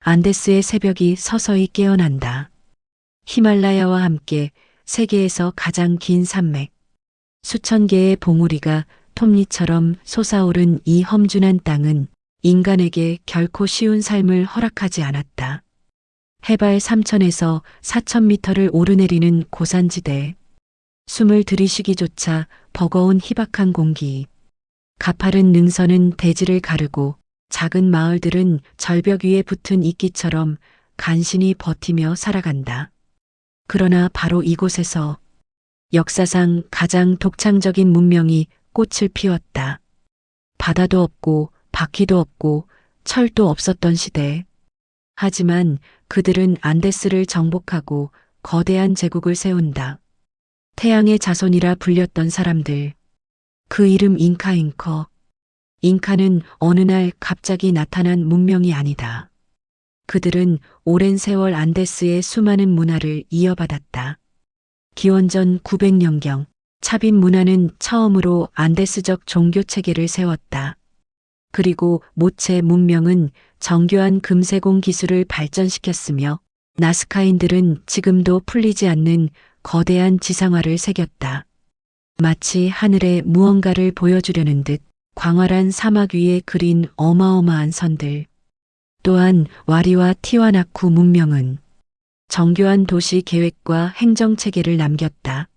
안데스의 새벽이 서서히 깨어난다. 히말라야와 함께 세계에서 가장 긴 산맥, 수천 개의 봉우리가 톱니처럼 솟아오른 이 험준한 땅은 인간에게 결코 쉬운 삶을 허락하지 않았다. 해발 3,000에서 4,000m를 오르내리는 고산지대, 숨을 들이쉬기조차 버거운 희박한 공기, 가파른 능선은 대지를 가르고 작은 마을들은 절벽 위에 붙은 이끼처럼 간신히 버티며 살아간다. 그러나 바로 이곳에서 역사상 가장 독창적인 문명이 꽃을 피웠다. 바다도 없고 바퀴도 없고 철도 없었던 시대. 하지만 그들은 안데스를 정복하고 거대한 제국을 세운다. 태양의 자손이라 불렸던 사람들. 그 이름 잉카. 잉카는 어느 날 갑자기 나타난 문명이 아니다. 그들은 오랜 세월 안데스의 수많은 문화를 이어받았다. 기원전 900년경 차빈 문화는 처음으로 안데스적 종교 체계를 세웠다. 그리고 모체 문명은 정교한 금세공 기술을 발전시켰으며 나스카인들은 지금도 풀리지 않는 거대한 지상화를 새겼다. 마치 하늘에 무언가를 보여주려는 듯 광활한 사막 위에 그린 어마어마한 선들. 또한 와리와 티와나쿠 문명은 정교한 도시 계획과 행정 체계를 남겼다.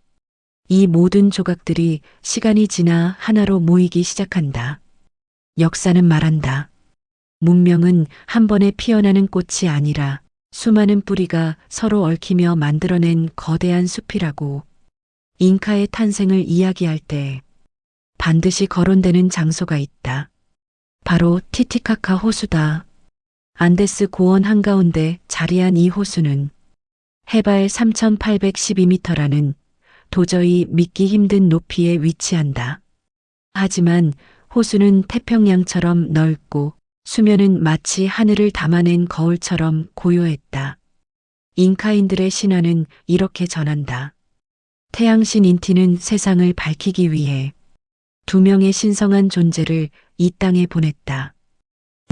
이 모든 조각들이 시간이 지나 하나로 모이기 시작한다. 역사는 말한다. 문명은 한 번에 피어나는 꽃이 아니라 수많은 뿌리가 서로 얽히며 만들어낸 거대한 숲이라고. 잉카의 탄생을 이야기할 때 반드시 거론되는 장소가 있다. 바로 티티카카 호수다. 안데스 고원 한가운데 자리한 이 호수는 해발 3,812m라는 도저히 믿기 힘든 높이에 위치한다. 하지만 호수는 태평양처럼 넓고 수면은 마치 하늘을 담아낸 거울처럼 고요했다. 잉카인들의 신화는 이렇게 전한다. 태양신 인티는 세상을 밝히기 위해 두 명의 신성한 존재를 이 땅에 보냈다.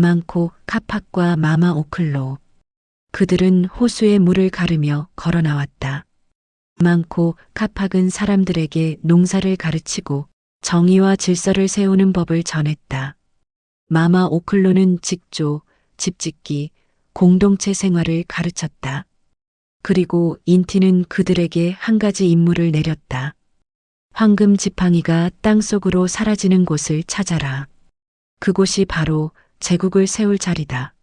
망코, 카팍과 마마 오클로. 그들은 호수의 물을 가르며 걸어 나왔다. 망코, 카팍은 사람들에게 농사를 가르치고 정의와 질서를 세우는 법을 전했다. 마마 오클로는 직조, 집짓기, 공동체 생활을 가르쳤다. 그리고 인티는 그들에게 한 가지 임무를 내렸다. 황금 지팡이가 땅속으로 사라지는 곳을 찾아라. 그곳이 바로 제국을 세울 자리다.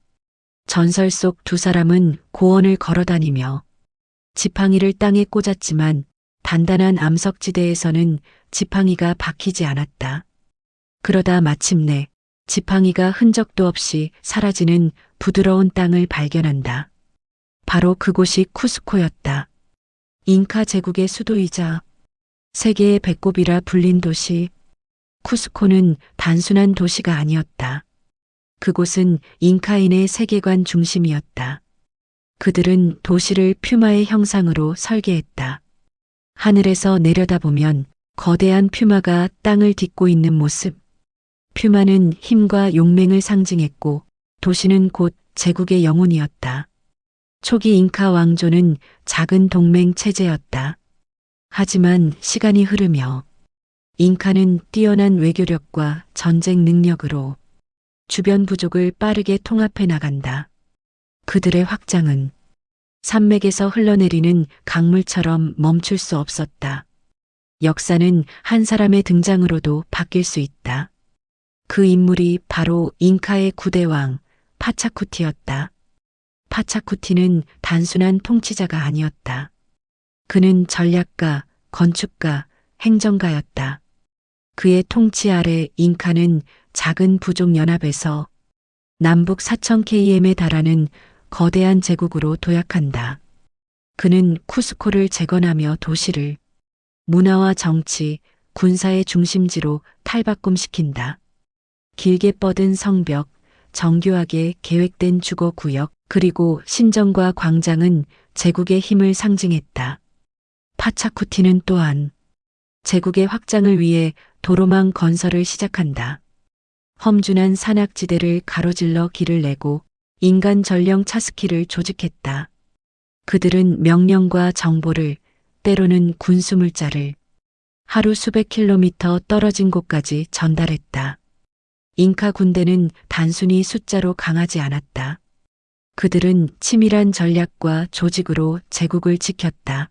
전설 속 두 사람은 고원을 걸어다니며 지팡이를 땅에 꽂았지만 단단한 암석지대에서는 지팡이가 박히지 않았다. 그러다 마침내 지팡이가 흔적도 없이 사라지는 부드러운 땅을 발견한다. 바로 그곳이 쿠스코였다. 잉카 제국의 수도이자 세계의 배꼽이라 불린 도시. 쿠스코는 단순한 도시가 아니었다. 그곳은 잉카인의 세계관 중심이었다. 그들은 도시를 퓨마의 형상으로 설계했다. 하늘에서 내려다보면 거대한 퓨마가 땅을 딛고 있는 모습. 퓨마는 힘과 용맹을 상징했고 도시는 곧 제국의 영혼이었다. 초기 잉카 왕조는 작은 동맹 체제였다. 하지만 시간이 흐르며 잉카는 뛰어난 외교력과 전쟁 능력으로 주변 부족을 빠르게 통합해 나간다. 그들의 확장은 산맥에서 흘러내리는 강물처럼 멈출 수 없었다. 역사는 한 사람의 등장으로도 바뀔 수 있다. 그 인물이 바로 잉카의 9대왕 파차쿠티였다. 파차쿠티는 단순한 통치자가 아니었다. 그는 전략가, 건축가, 행정가였다. 그의 통치 아래 잉카는 작은 부족 연합에서 남북 4,000km에 달하는 거대한 제국으로 도약한다. 그는 쿠스코를 재건하며 도시를 문화와 정치, 군사의 중심지로 탈바꿈시킨다. 길게 뻗은 성벽, 정교하게 계획된 주거구역, 그리고 신전과 광장은 제국의 힘을 상징했다. 파차쿠티는 또한 제국의 확장을 위해 도로망 건설을 시작한다. 험준한 산악지대를 가로질러 길을 내고 인간 전령 차스키를 조직했다. 그들은 명령과 정보를, 때로는 군수 물자를 하루 수백 킬로미터 떨어진 곳까지 전달했다. 잉카 군대는 단순히 숫자로 강하지 않았다. 그들은 치밀한 전략과 조직으로 제국을 지켰다.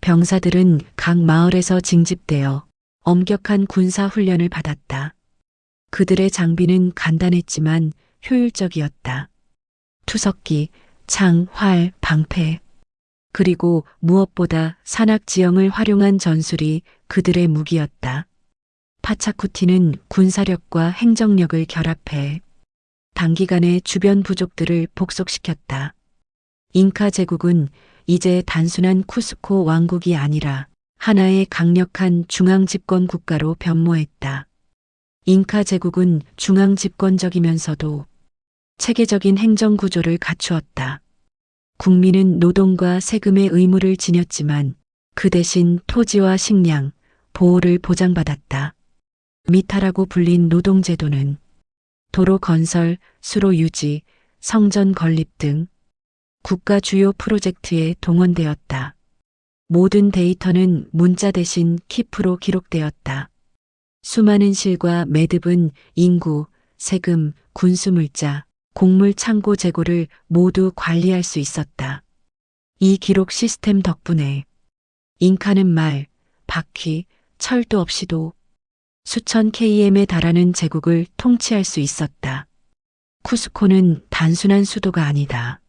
병사들은 각 마을에서 징집되어 엄격한 군사 훈련을 받았다. 그들의 장비는 간단했지만 효율적이었다. 투석기, 창, 활, 방패, 그리고 무엇보다 산악 지형을 활용한 전술이 그들의 무기였다. 파차쿠티는 군사력과 행정력을 결합해 단기간에 주변 부족들을 복속시켰다. 잉카 제국은 이제 단순한 쿠스코 왕국이 아니라 하나의 강력한 중앙 집권 국가로 변모했다. 잉카 제국은 중앙 집권적이면서도 체계적인 행정 구조를 갖추었다. 국민은 노동과 세금의 의무를 지녔지만 그 대신 토지와 식량, 보호를 보장받았다. 미타라고 불린 노동제도는 도로 건설, 수로 유지, 성전 건립 등 국가 주요 프로젝트에 동원되었다. 모든 데이터는 문자 대신 키프로 기록되었다. 수많은 실과 매듭은 인구, 세금, 군수 물자, 곡물 창고 재고를 모두 관리할 수 있었다. 이 기록 시스템 덕분에 잉카는 말, 바퀴, 철도 없이도 수천 km에 달하는 제국을 통치할 수 있었다. 쿠스코는 단순한 수도가 아니다.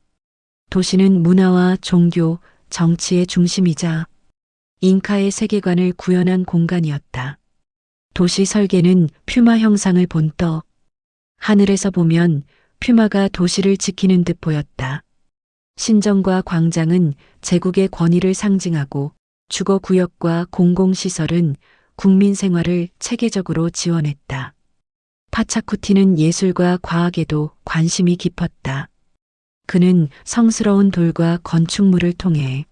도시는 문화와 종교, 정치의 중심이자 잉카의 세계관을 구현한 공간이었다. 도시 설계는 퓨마 형상을 본떠 하늘에서 보면 퓨마가 도시를 지키는 듯 보였다. 신정과 광장은 제국의 권위를 상징하고 주거구역과 공공시설은 국민 생활을 체계적으로 지원했다. 파차쿠티는 예술과 과학에도 관심이 깊었다. 그는 성스러운 돌과 건축물을 통해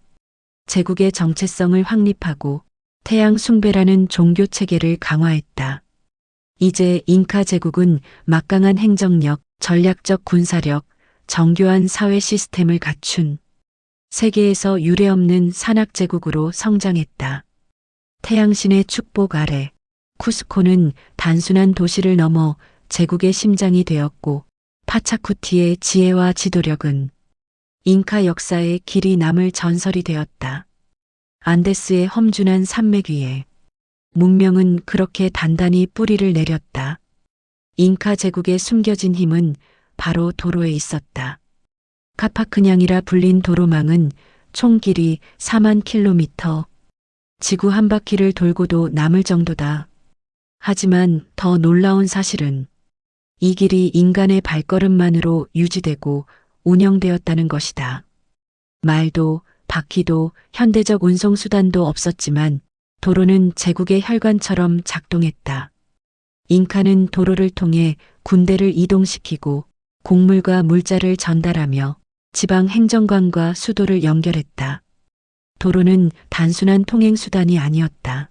제국의 정체성을 확립하고 태양 숭배라는 종교 체계를 강화했다. 이제 잉카 제국은 막강한 행정력, 전략적 군사력, 정교한 사회 시스템을 갖춘 세계에서 유례없는 산악 제국으로 성장했다. 태양신의 축복 아래 쿠스코는 단순한 도시를 넘어 제국의 심장이 되었고 파차쿠티의 지혜와 지도력은 잉카 역사의 길이 남을 전설이 되었다. 안데스의 험준한 산맥 위에 문명은 그렇게 단단히 뿌리를 내렸다. 잉카 제국의 숨겨진 힘은 바로 도로에 있었다. 카파크냥이라 불린 도로망은 총 길이 4만 킬로미터, 지구 한 바퀴를 돌고도 남을 정도다. 하지만 더 놀라운 사실은 이 길이 인간의 발걸음만으로 유지되고 운영되었다는 것이다. 말도, 바퀴도, 현대적 운송수단도 없었지만 도로는 제국의 혈관처럼 작동했다. 잉카는 도로를 통해 군대를 이동시키고 곡물과 물자를 전달하며 지방 행정관과 수도를 연결했다. 도로는 단순한 통행수단이 아니었다.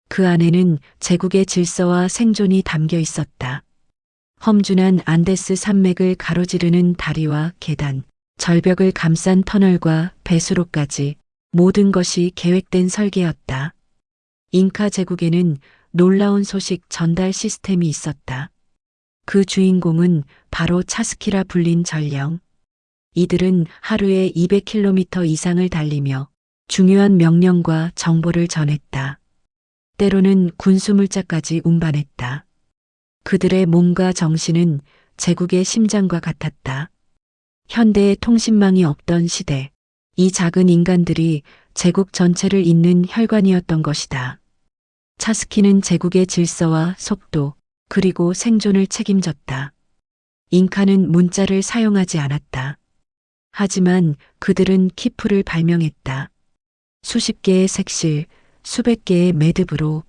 그 안에는 제국의 질서와 생존이 담겨 있었다. 험준한 안데스 산맥을 가로지르는 다리와 계단, 절벽을 감싼 터널과 배수로까지 모든 것이 계획된 설계였다. 잉카 제국에는 놀라운 소식 전달 시스템이 있었다. 그 주인공은 바로 차스키라 불린 전령. 이들은 하루에 200km 이상을 달리며 중요한 명령과 정보를 전했다. 때로는 군수물자까지 운반했다. 그들의 몸과 정신은 제국의 심장과 같았다. 현대의 통신망이 없던 시대, 이 작은 인간들이 제국 전체를 잇는 혈관이었던 것이다. 차스키는 제국의 질서와 속도, 그리고 생존을 책임졌다. 잉카는 문자를 사용하지 않았다. 하지만 그들은 키프를 발명했다. 수십 개의 색실, 수백 개의 매듭으로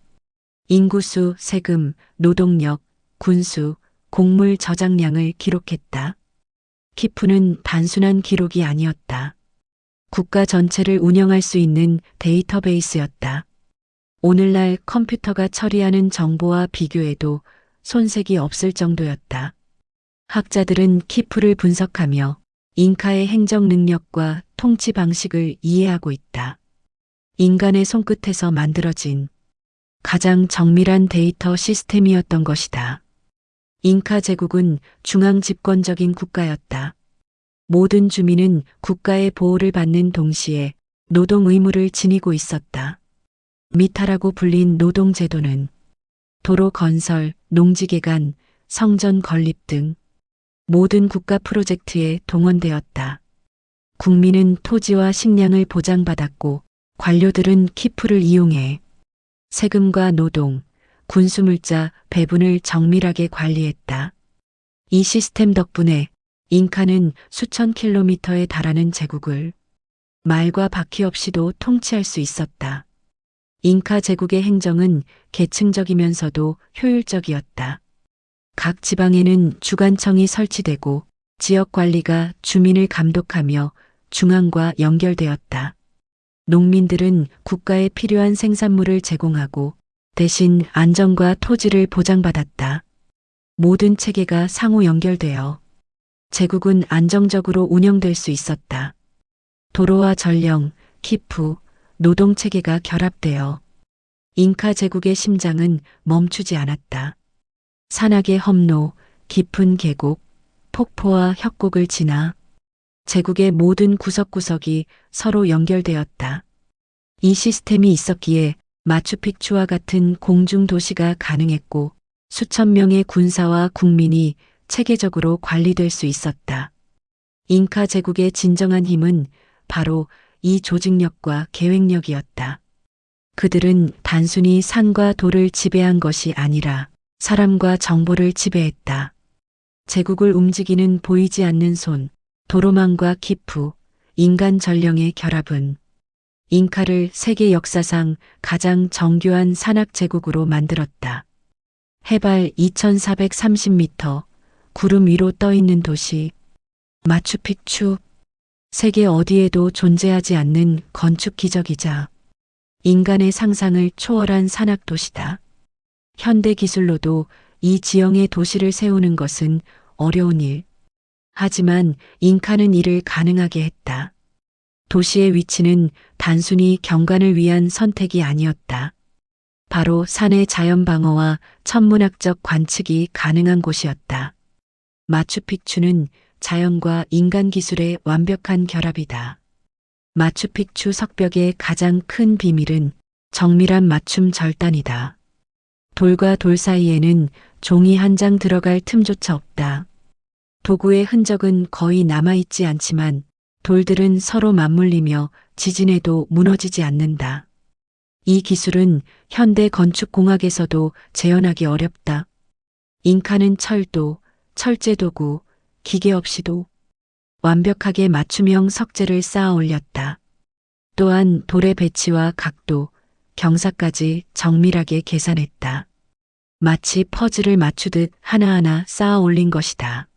인구수, 세금, 노동력, 군수, 곡물 저장량을 기록했다. 키프는 단순한 기록이 아니었다. 국가 전체를 운영할 수 있는 데이터베이스였다. 오늘날 컴퓨터가 처리하는 정보와 비교해도 손색이 없을 정도였다. 학자들은 키프를 분석하며 잉카의 행정 능력과 통치 방식을 이해하고 있다. 인간의 손끝에서 만들어진 가장 정밀한 데이터 시스템이었던 것이다. 잉카 제국은 중앙 집권적인 국가였다. 모든 주민은 국가의 보호를 받는 동시에 노동 의무를 지니고 있었다. 미타라고 불린 노동 제도는 도로 건설, 농지 개간, 성전 건립 등 모든 국가 프로젝트에 동원되었다. 국민은 토지와 식량을 보장받았고 관료들은 키프를 이용해 세금과 노동, 군수물자 배분을 정밀하게 관리했다. 이 시스템 덕분에 잉카는 수천 킬로미터에 달하는 제국을 말과 바퀴 없이도 통치할 수 있었다. 잉카 제국의 행정은 계층적이면서도 효율적이었다. 각 지방에는 주관청이 설치되고 지역 관리가 주민을 감독하며 중앙과 연결되었다. 농민들은 국가에 필요한 생산물을 제공하고 대신 안전과 토지를 보장받았다. 모든 체계가 상호 연결되어 제국은 안정적으로 운영될 수 있었다. 도로와 전령, 키프, 노동 체계가 결합되어 잉카 제국의 심장은 멈추지 않았다. 산악의 험로, 깊은 계곡, 폭포와 협곡을 지나 제국의 모든 구석구석이 서로 연결되었다. 이 시스템이 있었기에 마추픽추와 같은 공중 도시가 가능했고 수천 명의 군사와 국민이 체계적으로 관리될 수 있었다. 잉카 제국의 진정한 힘은 바로 이 조직력과 계획력이었다. 그들은 단순히 산과 돌을 지배한 것이 아니라 사람과 정보를 지배했다. 제국을 움직이는 보이지 않는 손, 도로망과 키프, 인간 전령의 결합은 잉카를 세계 역사상 가장 정교한 산악 제국으로 만들었다. 해발 2430m, 구름 위로 떠 있는 도시, 마추픽추, 세계 어디에도 존재하지 않는 건축 기적이자 인간의 상상을 초월한 산악 도시다. 현대 기술로도 이 지형의 도시를 세우는 것은 어려운 일. 하지만 잉카는 이를 가능하게 했다. 도시의 위치는 단순히 경관을 위한 선택이 아니었다. 바로 산의 자연 방어와 천문학적 관측이 가능한 곳이었다. 마추픽추는 자연과 인간 기술의 완벽한 결합이다. 마추픽추 석벽의 가장 큰 비밀은 정밀한 맞춤 절단이다. 돌과 돌 사이에는 종이 한 장 들어갈 틈조차 없다. 도구의 흔적은 거의 남아있지 않지만 돌들은 서로 맞물리며 지진해도 무너지지 않는다. 이 기술은 현대 건축공학에서도 재현하기 어렵다. 잉카는 철도, 철제도구, 기계 없이도 완벽하게 맞춤형 석재를 쌓아 올렸다. 또한 돌의 배치와 각도, 경사까지 정밀하게 계산했다. 마치 퍼즐을 맞추듯 하나하나 쌓아 올린 것이다.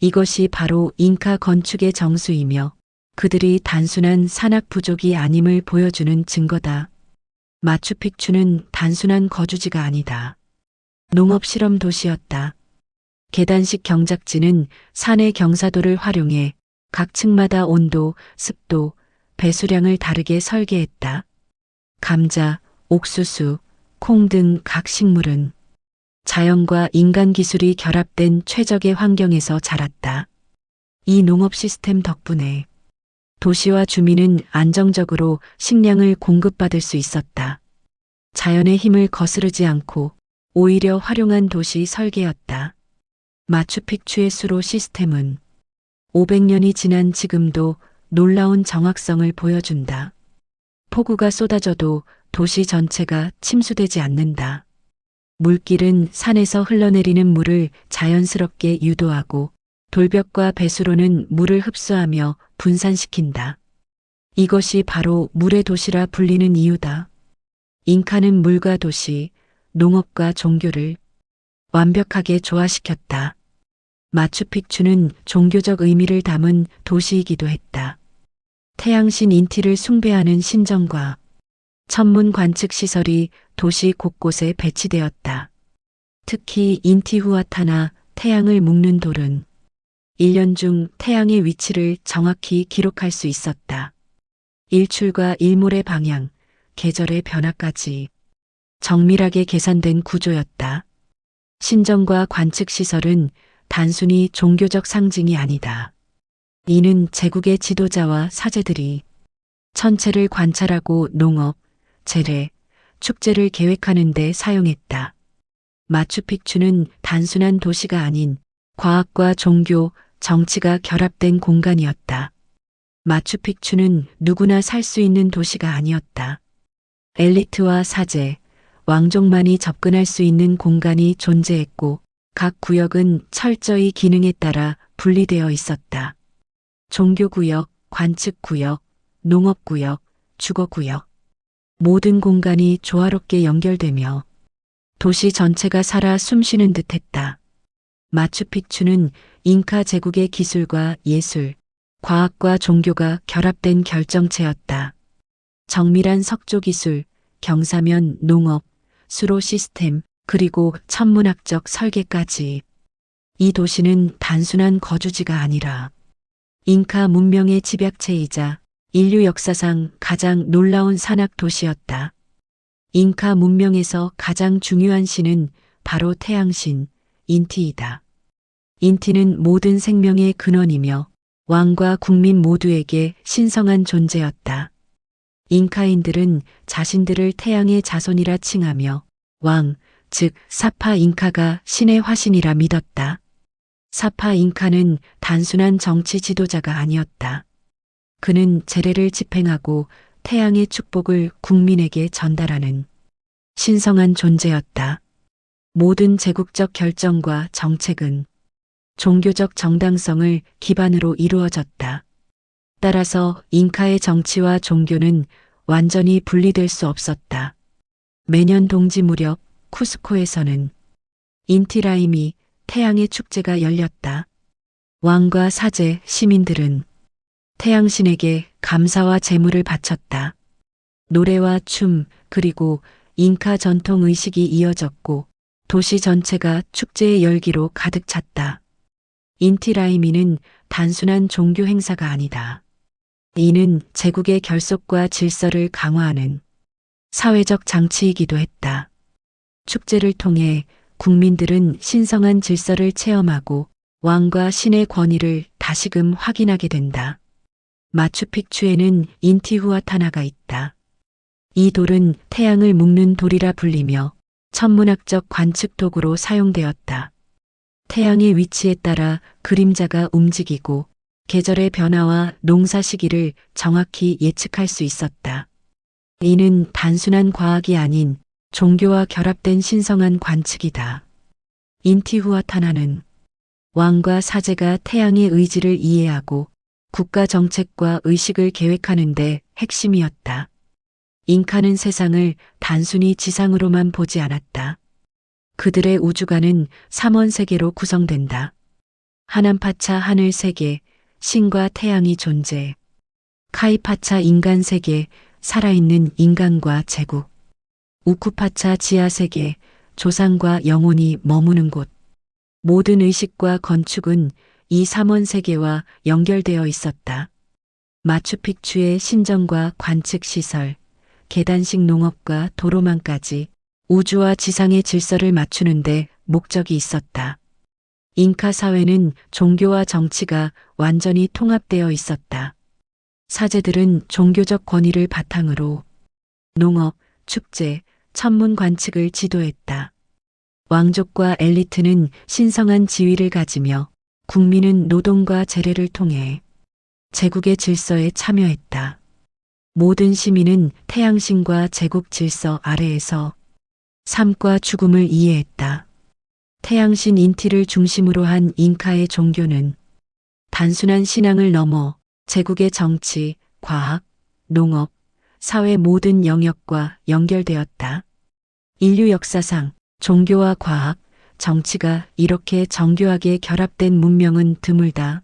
이것이 바로 잉카 건축의 정수이며 그들이 단순한 산악 부족이 아님을 보여주는 증거다. 마추픽추는 단순한 거주지가 아니다. 농업 실험 도시였다. 계단식 경작지는 산의 경사도를 활용해 각 층마다 온도, 습도, 배수량을 다르게 설계했다. 감자, 옥수수, 콩 등 각 식물은 자연과 인간 기술이 결합된 최적의 환경에서 자랐다. 이 농업 시스템 덕분에 도시와 주민은 안정적으로 식량을 공급받을 수 있었다. 자연의 힘을 거스르지 않고 오히려 활용한 도시 설계였다. 마추픽추의 수로 시스템은 500년이 지난 지금도 놀라운 정확성을 보여준다. 폭우가 쏟아져도 도시 전체가 침수되지 않는다. 물길은 산에서 흘러내리는 물을 자연스럽게 유도하고 돌벽과 배수로는 물을 흡수하며 분산시킨다. 이것이 바로 물의 도시라 불리는 이유다. 잉카는 물과 도시, 농업과 종교를 완벽하게 조화시켰다. 마추픽추는 종교적 의미를 담은 도시이기도 했다. 태양신 인티를 숭배하는 신전과 천문 관측 시설이 도시 곳곳에 배치되었다. 특히 인티후아타나 태양을 묶는 돌은 1년 중 태양의 위치를 정확히 기록할 수 있었다. 일출과 일몰의 방향, 계절의 변화까지 정밀하게 계산된 구조였다. 신전과 관측 시설은 단순히 종교적 상징이 아니다. 이는 제국의 지도자와 사제들이 천체를 관찰하고 농업, 재래, 축제를 계획하는 데 사용했다. 마추픽추는 단순한 도시가 아닌 과학과 종교, 정치가 결합된 공간이었다. 마추픽추는 누구나 살 수 있는 도시가 아니었다. 엘리트와 사제, 왕족만이 접근할 수 있는 공간이 존재했고 각 구역은 철저히 기능에 따라 분리되어 있었다. 종교구역, 관측구역, 농업구역, 주거구역. 모든 공간이 조화롭게 연결되며 도시 전체가 살아 숨쉬는 듯했다. 마추픽추는 잉카 제국의 기술과 예술, 과학과 종교가 결합된 결정체였다. 정밀한 석조 기술, 경사면 농업, 수로 시스템, 그리고 천문학적 설계까지. 이 도시는 단순한 거주지가 아니라 잉카 문명의 집약체이자 인류 역사상 가장 놀라운 산악 도시였다. 잉카 문명에서 가장 중요한 신은 바로 태양신, 인티이다. 인티는 모든 생명의 근원이며 왕과 국민 모두에게 신성한 존재였다. 잉카인들은 자신들을 태양의 자손이라 칭하며 왕, 즉 사파 잉카가 신의 화신이라 믿었다. 사파 잉카는 단순한 정치 지도자가 아니었다. 그는 제례를 집행하고 태양의 축복을 국민에게 전달하는 신성한 존재였다. 모든 제국적 결정과 정책은 종교적 정당성을 기반으로 이루어졌다. 따라서 잉카의 정치와 종교는 완전히 분리될 수 없었다. 매년 동지 무렵 쿠스코에서는 인티라이미 태양의 축제가 열렸다. 왕과 사제, 시민들은 태양신에게 감사와 제물을 바쳤다. 노래와 춤, 그리고 잉카 전통 의식이 이어졌고 도시 전체가 축제의 열기로 가득 찼다. 인티라이미는 단순한 종교 행사가 아니다. 이는 제국의 결속과 질서를 강화하는 사회적 장치이기도 했다. 축제를 통해 국민들은 신성한 질서를 체험하고 왕과 신의 권위를 다시금 확인하게 된다. 마추픽추에는 인티후아타나가 있다. 이 돌은 태양을 묶는 돌이라 불리며 천문학적 관측 도구로 사용되었다. 태양의 위치에 따라 그림자가 움직이고 계절의 변화와 농사 시기를 정확히 예측할 수 있었다. 이는 단순한 과학이 아닌 종교와 결합된 신성한 관측이다. 인티후아타나는 왕과 사제가 태양의 의지를 이해하고 국가 정책과 의식을 계획하는 데 핵심이었다. 잉카는 세상을 단순히 지상으로만 보지 않았다. 그들의 우주관은 3원 세계로 구성된다. 하남파차 하늘 세계, 신과 태양이 존재. 카이파차 인간 세계, 살아있는 인간과 제국. 우쿠파차 지하 세계, 조상과 영혼이 머무는 곳. 모든 의식과 건축은 이 3원 세계와 연결되어 있었다. 마추픽추의 신전과 관측 시설, 계단식 농업과 도로망까지 우주와 지상의 질서를 맞추는데 목적이 있었다. 잉카 사회는 종교와 정치가 완전히 통합되어 있었다. 사제들은 종교적 권위를 바탕으로 농업, 축제, 천문 관측을 지도했다. 왕족과 엘리트는 신성한 지위를 가지며 국민은 노동과 재래를 통해 제국의 질서에 참여했다. 모든 시민은 태양신과 제국 질서 아래에서 삶과 죽음을 이해했다. 태양신 인티를 중심으로 한 잉카의 종교는 단순한 신앙을 넘어 제국의 정치, 과학, 농업, 사회 모든 영역과 연결되었다. 인류 역사상 종교와 과학, 정치가 이렇게 정교하게 결합된 문명은 드물다.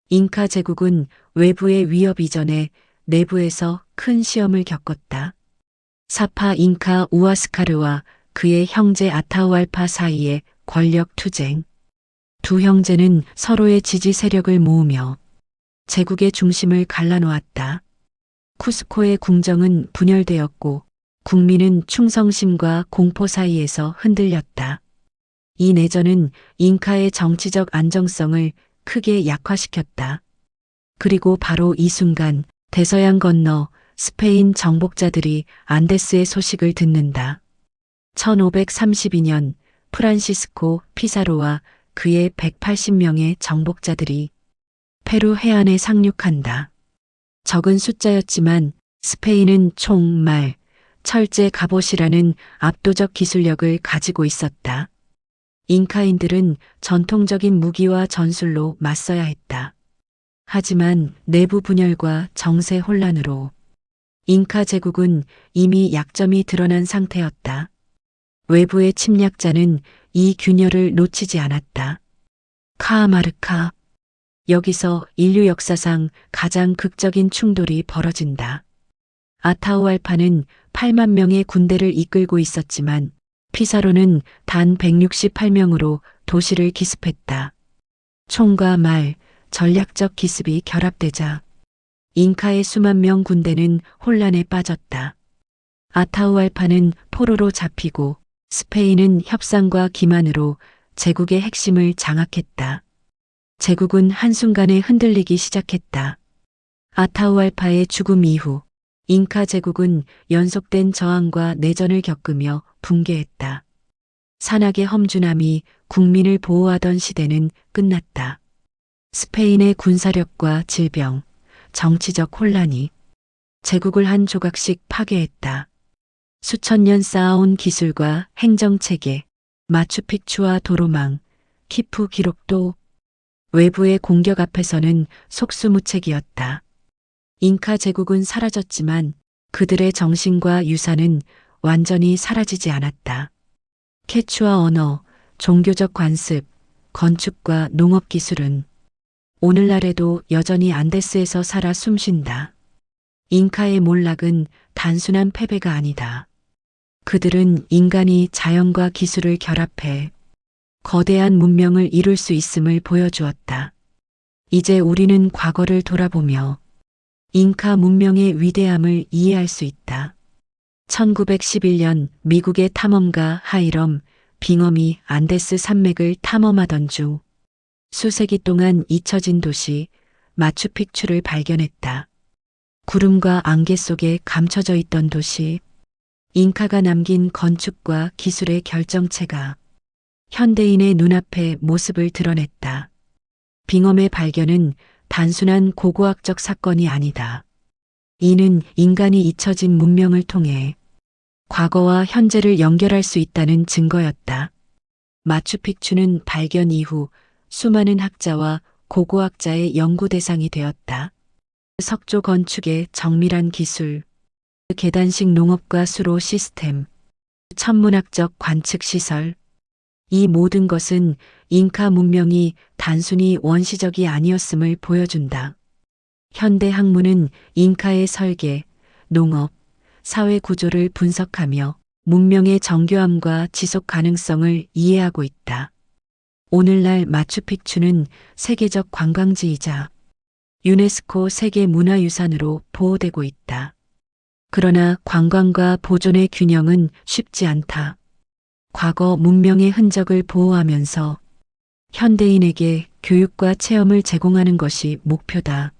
잉카 제국은 외부의 위협 이전에 내부에서 큰 시험을 겪었다. 사파 잉카 우아스카르와 그의 형제 아타우알파 사이의 권력 투쟁. 두 형제는 서로의 지지 세력을 모으며 제국의 중심을 갈라놓았다. 쿠스코의 궁정은 분열되었고 국민은 충성심과 공포 사이에서 흔들렸다. 이 내전은 잉카의 정치적 안정성을 크게 약화시켰다. 그리고 바로 이 순간 대서양 건너 스페인 정복자들이 안데스의 소식을 듣는다. 1532년 프란시스코 피사로와 그의 180명의 정복자들이 페루 해안에 상륙한다. 적은 숫자였지만 스페인은 총, 말, 철제 갑옷이라는 압도적 기술력을 가지고 있었다. 잉카인들은 전통적인 무기와 전술로 맞서야 했다. 하지만 내부 분열과 정세 혼란으로 잉카 제국은 이미 약점이 드러난 상태였다. 외부의 침략자는 이 균열을 놓치지 않았다. 카아마르카. 여기서 인류 역사상 가장 극적인 충돌이 벌어진다. 아타우알파는 8만 명의 군대를 이끌고 있었지만 피사로는 단 168명으로 도시를 기습했다. 총과 말, 전략적 기습이 결합되자 잉카의 수만 명 군대는 혼란에 빠졌다. 아타우알파는 포로로 잡히고 스페인은 협상과 기만으로 제국의 핵심을 장악했다. 제국은 한순간에 흔들리기 시작했다. 아타우알파의 죽음 이후 잉카 제국은 연속된 저항과 내전을 겪으며 붕괴했다. 산악의 험준함이 국민을 보호하던 시대는 끝났다. 스페인의 군사력과 질병, 정치적 혼란이 제국을 한 조각씩 파괴했다. 수천 년 쌓아온 기술과 행정체계, 마추픽추와 도로망, 키푸 기록도 외부의 공격 앞에서는 속수무책이었다. 잉카 제국은 사라졌지만 그들의 정신과 유산은 완전히 사라지지 않았다. 케추아 언어, 종교적 관습, 건축과 농업 기술은 오늘날에도 여전히 안데스에서 살아 숨쉰다. 잉카의 몰락은 단순한 패배가 아니다. 그들은 인간이 자연과 기술을 결합해 거대한 문명을 이룰 수 있음을 보여주었다. 이제 우리는 과거를 돌아보며 잉카 문명의 위대함을 이해할 수 있다. 1911년 미국의 탐험가 하이럼 빙엄이 안데스 산맥을 탐험하던 중 수세기 동안 잊혀진 도시 마추픽추를 발견했다. 구름과 안개 속에 감춰져 있던 도시, 잉카가 남긴 건축과 기술의 결정체가 현대인의 눈앞에 모습을 드러냈다. 빙엄의 발견은 단순한 고고학적 사건이 아니다. 이는 인간이 잊혀진 문명을 통해 과거와 현재를 연결할 수 있다는 증거였다. 마추픽추는 발견 이후 수많은 학자와 고고학자의 연구 대상이 되었다. 석조 건축의 정밀한 기술, 계단식 농업과 수로 시스템, 천문학적 관측 시설, 이 모든 것은 잉카 문명이 단순히 원시적이 아니었음을 보여준다. 현대 학문은 잉카의 설계, 농업, 사회 구조를 분석하며 문명의 정교함과 지속 가능성을 이해하고 있다. 오늘날 마추픽추는 세계적 관광지이자 유네스코 세계문화유산으로 보호되고 있다. 그러나 관광과 보존의 균형은 쉽지 않다. 과거 문명의 흔적을 보호하면서 현대인에게 교육과 체험을 제공하는 것이 목표다.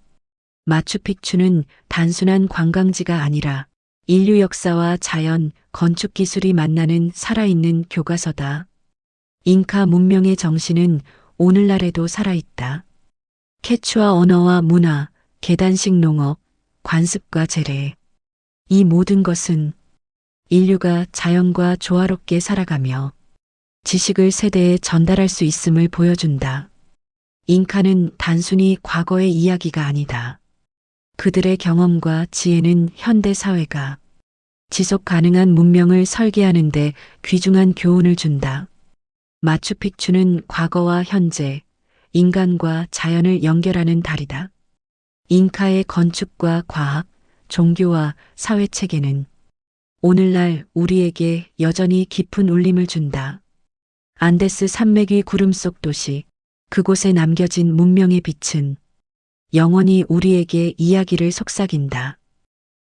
마추픽추는 단순한 관광지가 아니라 인류 역사와 자연, 건축 기술이 만나는 살아있는 교과서다. 잉카 문명의 정신은 오늘날에도 살아있다. 케추아 언어와 문화, 계단식 농업, 관습과 재래. 이 모든 것은 인류가 자연과 조화롭게 살아가며 지식을 세대에 전달할 수 있음을 보여준다. 잉카는 단순히 과거의 이야기가 아니다. 그들의 경험과 지혜는 현대 사회가 지속 가능한 문명을 설계하는 데 귀중한 교훈을 준다. 마추픽추는 과거와 현재, 인간과 자연을 연결하는 달이다. 잉카의 건축과 과학, 종교와 사회 체계는 오늘날 우리에게 여전히 깊은 울림을 준다. 안데스 산맥 위 구름 속 도시, 그곳에 남겨진 문명의 빛은 영원히 우리에게 이야기를 속삭인다.